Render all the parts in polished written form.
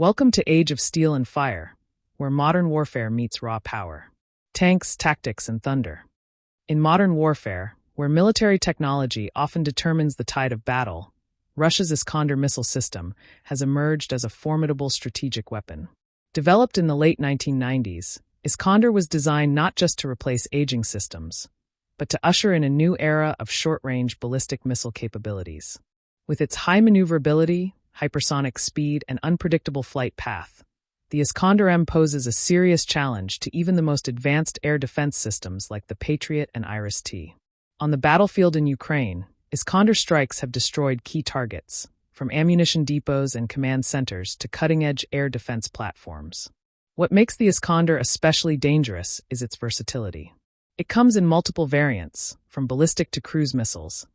Welcome to Age of Steel and Fire, where modern warfare meets raw power. Tanks, tactics, and thunder. In modern warfare, where military technology often determines the tide of battle, Russia's Iskander missile system has emerged as a formidable strategic weapon. Developed in the late 1990s, Iskander was designed not just to replace aging systems, but to usher in a new era of short-range ballistic missile capabilities. With its high maneuverability, hypersonic speed, and unpredictable flight path, the Iskander-M poses a serious challenge to even the most advanced air defense systems like the Patriot and Iris-T. On the battlefield in Ukraine, Iskander strikes have destroyed key targets, from ammunition depots and command centers to cutting-edge air defense platforms. What makes the Iskander especially dangerous is its versatility. It comes in multiple variants, from ballistic to cruise missiles,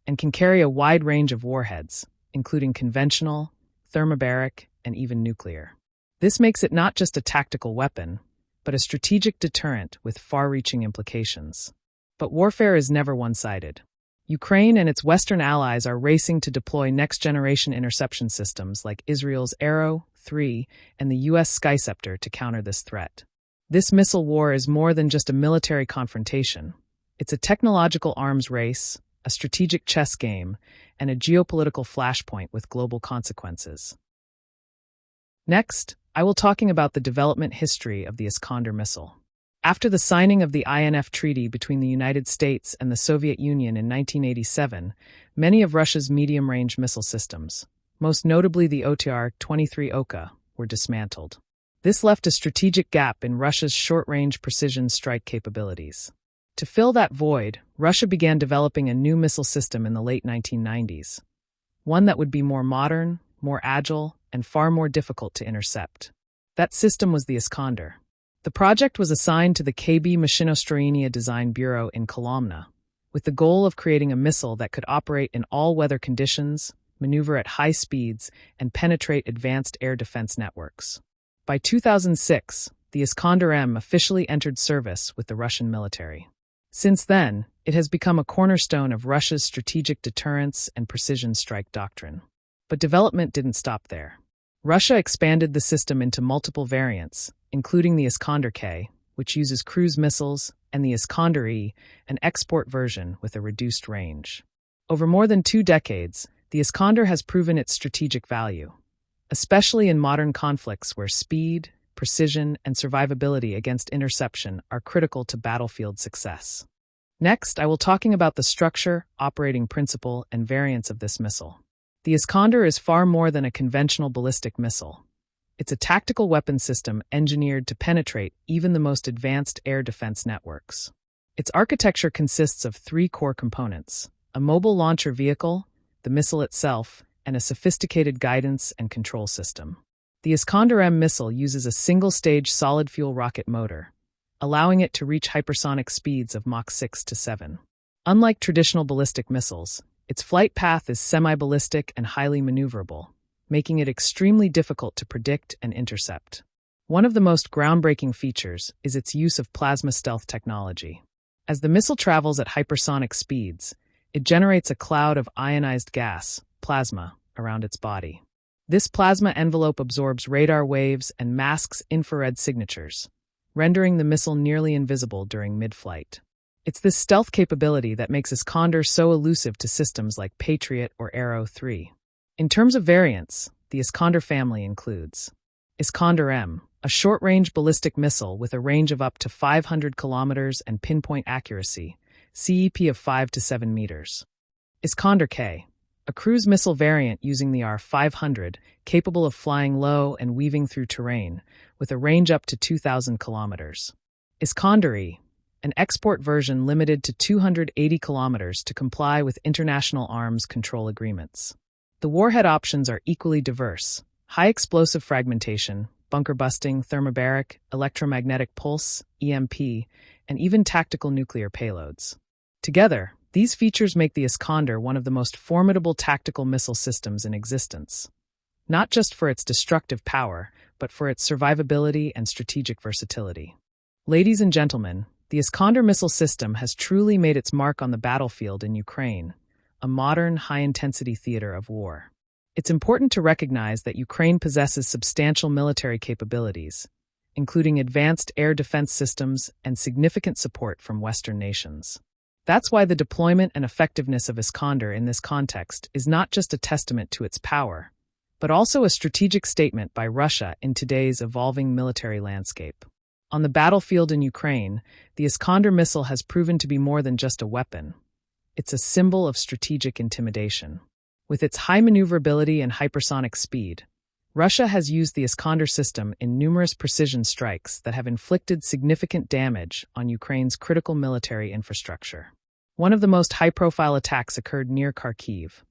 and can carry a wide range of warheads, including conventional, thermobaric, and even nuclear. This makes it not just a tactical weapon, but a strategic deterrent with far-reaching implications. But warfare is never one-sided. Ukraine and its Western allies are racing to deploy next-generation interception systems like Israel's Arrow 3 and the U.S. Skyceptor to counter this threat. This missile war is more than just a military confrontation. It's a technological arms race, a strategic chess game, and a geopolitical flashpoint with global consequences. Next, I will talking about the development history of the Iskander missile. After the signing of the INF Treaty between the United States and the Soviet Union in 1987, many of Russia's medium-range missile systems, most notably the OTR-23 Oka, were dismantled. This left a strategic gap in Russia's short-range precision strike capabilities. To fill that void, Russia began developing a new missile system in the late 1990s, one that would be more modern, more agile, and far more difficult to intercept. That system was the Iskander. The project was assigned to the KB Mashinostroyenia Design Bureau in Kolomna, with the goal of creating a missile that could operate in all weather conditions, maneuver at high speeds, and penetrate advanced air defense networks. By 2006, the Iskander-M officially entered service with the Russian military. Since then, it has become a cornerstone of Russia's strategic deterrence and precision strike doctrine. But development didn't stop there. Russia expanded the system into multiple variants, including the Iskander-K, which uses cruise missiles, and the Iskander-E, an export version with a reduced range. Over more than 2 decades, the Iskander has proven its strategic value, especially in modern conflicts where speed, precision, and survivability against interception are critical to battlefield success. Next, I will talking about the structure, operating principle, and variants of this missile. The Iskander is far more than a conventional ballistic missile. It's a tactical weapon system engineered to penetrate even the most advanced air defense networks. Its architecture consists of 3 core components: a mobile launcher vehicle, the missile itself, and a sophisticated guidance and control system. The Iskander-M missile uses a single-stage solid-fuel rocket motor, allowing it to reach hypersonic speeds of Mach 6 to 7. Unlike traditional ballistic missiles, its flight path is semi-ballistic and highly maneuverable, making it extremely difficult to predict and intercept. One of the most groundbreaking features is its use of plasma stealth technology. As the missile travels at hypersonic speeds, it generates a cloud of ionized gas, plasma, around its body. This plasma envelope absorbs radar waves and masks infrared signatures, rendering the missile nearly invisible during mid-flight. It's this stealth capability that makes Iskander so elusive to systems like Patriot or Arrow 3. In terms of variants, the Iskander family includes Iskander-M, a short-range ballistic missile with a range of up to 500 kilometers and pinpoint accuracy, CEP of 5 to 7 meters. Iskander-K, a cruise missile variant using the R-500, capable of flying low and weaving through terrain, with a range up to 2,000 kilometers. Iskander-E, an export version limited to 280 kilometers to comply with international arms control agreements. The warhead options are equally diverse: high explosive fragmentation, bunker busting, thermobaric, electromagnetic pulse, EMP, and even tactical nuclear payloads. Together, these features make the Iskander one of the most formidable tactical missile systems in existence, not just for its destructive power, but for its survivability and strategic versatility. Ladies and gentlemen, the Iskander missile system has truly made its mark on the battlefield in Ukraine, a modern, high-intensity theater of war. It's important to recognize that Ukraine possesses substantial military capabilities, including advanced air defense systems and significant support from Western nations. That's why the deployment and effectiveness of Iskander in this context is not just a testament to its power, but also a strategic statement by Russia in today's evolving military landscape. On the battlefield in Ukraine, the Iskander missile has proven to be more than just a weapon. It's a symbol of strategic intimidation. With its high maneuverability and hypersonic speed, Russia has used the Iskander system in numerous precision strikes that have inflicted significant damage on Ukraine's critical military infrastructure. One of the most high-profile attacks occurred near Kharkiv,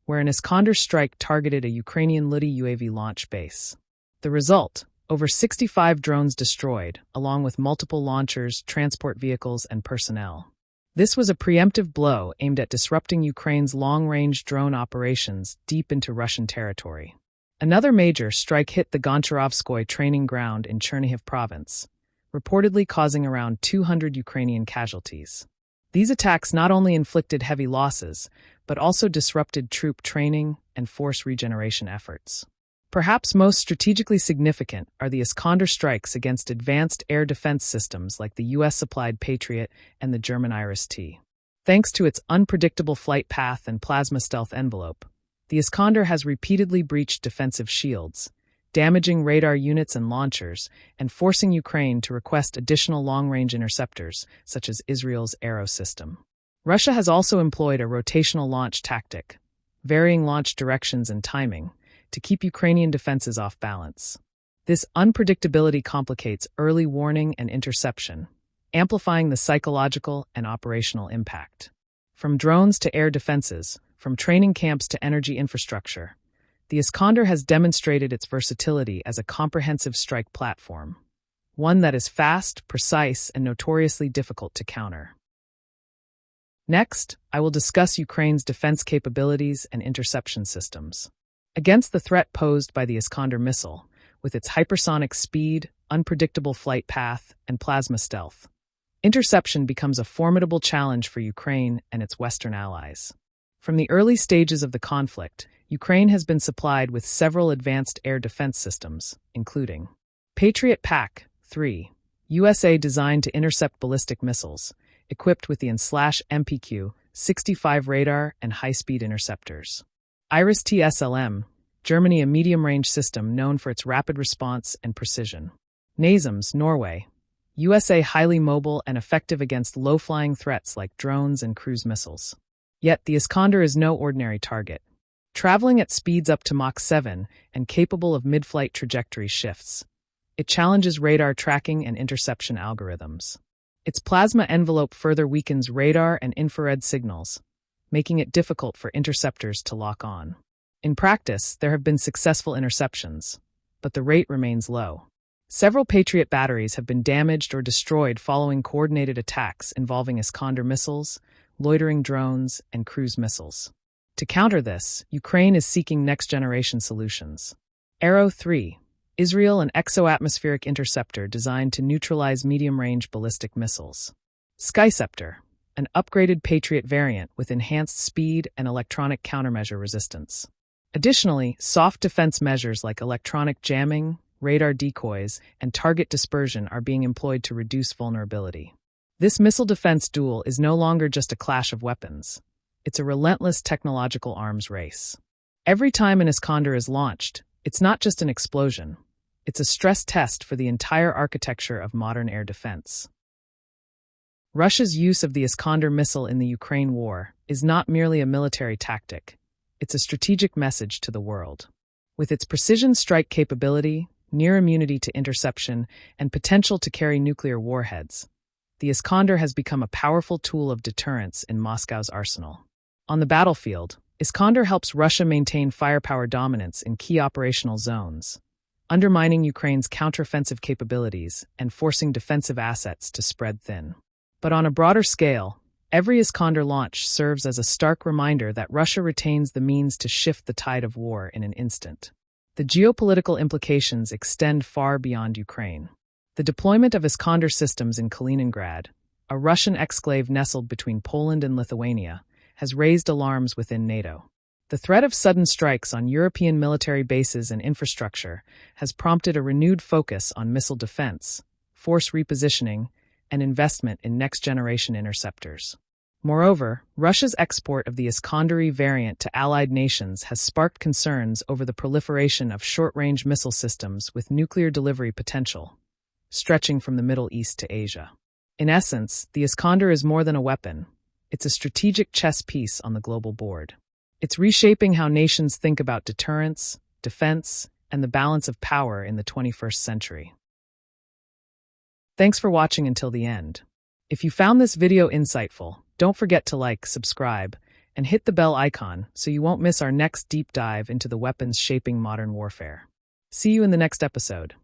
where an Iskander strike targeted a Ukrainian Ludi UAV launch base. The result: over 65 drones destroyed, along with multiple launchers, transport vehicles, and personnel. This was a preemptive blow aimed at disrupting Ukraine's long-range drone operations deep into Russian territory. Another major strike hit the Goncharovskoye training ground in Chernihiv province, reportedly causing around 200 Ukrainian casualties. These attacks not only inflicted heavy losses, but also disrupted troop training and force regeneration efforts. Perhaps most strategically significant are the Iskander strikes against advanced air defense systems like the US-supplied Patriot and the German Iris-T. Thanks to its unpredictable flight path and plasma stealth envelope, the Iskander has repeatedly breached defensive shields, damaging radar units and launchers, and forcing Ukraine to request additional long-range interceptors, such as Israel's Arrow system. Russia has also employed a rotational launch tactic, varying launch directions and timing, to keep Ukrainian defenses off balance. This unpredictability complicates early warning and interception, amplifying the psychological and operational impact. From drones to air defenses, from training camps to energy infrastructure, the Iskander has demonstrated its versatility as a comprehensive strike platform, one that is fast, precise, and notoriously difficult to counter. Next, I will discuss Ukraine's defense capabilities and interception systems. Against the threat posed by the Iskander missile, with its hypersonic speed, unpredictable flight path, and plasma stealth, interception becomes a formidable challenge for Ukraine and its Western allies. From the early stages of the conflict, Ukraine has been supplied with several advanced air defense systems, including Patriot PAC-3, USA designed to intercept ballistic missiles, equipped with the MPQ-65 radar and high-speed interceptors. Iris-T SLM, Germany, a medium-range system known for its rapid response and precision. NASAMS, Norway, USA, highly mobile and effective against low-flying threats like drones and cruise missiles. Yet the Iskander is no ordinary target. Traveling at speeds up to Mach 7 and capable of mid-flight trajectory shifts, it challenges radar tracking and interception algorithms. Its plasma envelope further weakens radar and infrared signals, making it difficult for interceptors to lock on. In practice, there have been successful interceptions, but the rate remains low. Several Patriot batteries have been damaged or destroyed following coordinated attacks involving Iskander missiles, loitering drones, and cruise missiles. To counter this, Ukraine is seeking next-generation solutions. Arrow 3, Israel, an exo-atmospheric interceptor designed to neutralize medium-range ballistic missiles. Skyceptor, an upgraded Patriot variant with enhanced speed and electronic countermeasure resistance. Additionally, soft defense measures like electronic jamming, radar decoys, and target dispersion are being employed to reduce vulnerability. This missile defense duel is no longer just a clash of weapons. It's a relentless technological arms race. Every time an Iskander is launched, it's not just an explosion. It's a stress test for the entire architecture of modern air defense. Russia's use of the Iskander missile in the Ukraine war is not merely a military tactic. It's a strategic message to the world. With its precision strike capability, near immunity to interception, and potential to carry nuclear warheads, the Iskander has become a powerful tool of deterrence in Moscow's arsenal. On the battlefield, Iskander helps Russia maintain firepower dominance in key operational zones, undermining Ukraine's counteroffensive capabilities and forcing defensive assets to spread thin. But on a broader scale, every Iskander launch serves as a stark reminder that Russia retains the means to shift the tide of war in an instant. The geopolitical implications extend far beyond Ukraine. The deployment of Iskander systems in Kaliningrad, a Russian exclave nestled between Poland and Lithuania, has raised alarms within NATO. The threat of sudden strikes on European military bases and infrastructure has prompted a renewed focus on missile defense, force repositioning, and investment in next-generation interceptors. Moreover, Russia's export of the Iskander variant to allied nations has sparked concerns over the proliferation of short-range missile systems with nuclear delivery potential, stretching from the Middle East to Asia. In essence, the Iskander is more than a weapon. It's a strategic chess piece on the global board. It's reshaping how nations think about deterrence, defense, and the balance of power in the 21st century. Thanks for watching until the end. If you found this video insightful, don't forget to like, subscribe, and hit the bell icon so you won't miss our next deep dive into the weapons shaping modern warfare. See you in the next episode.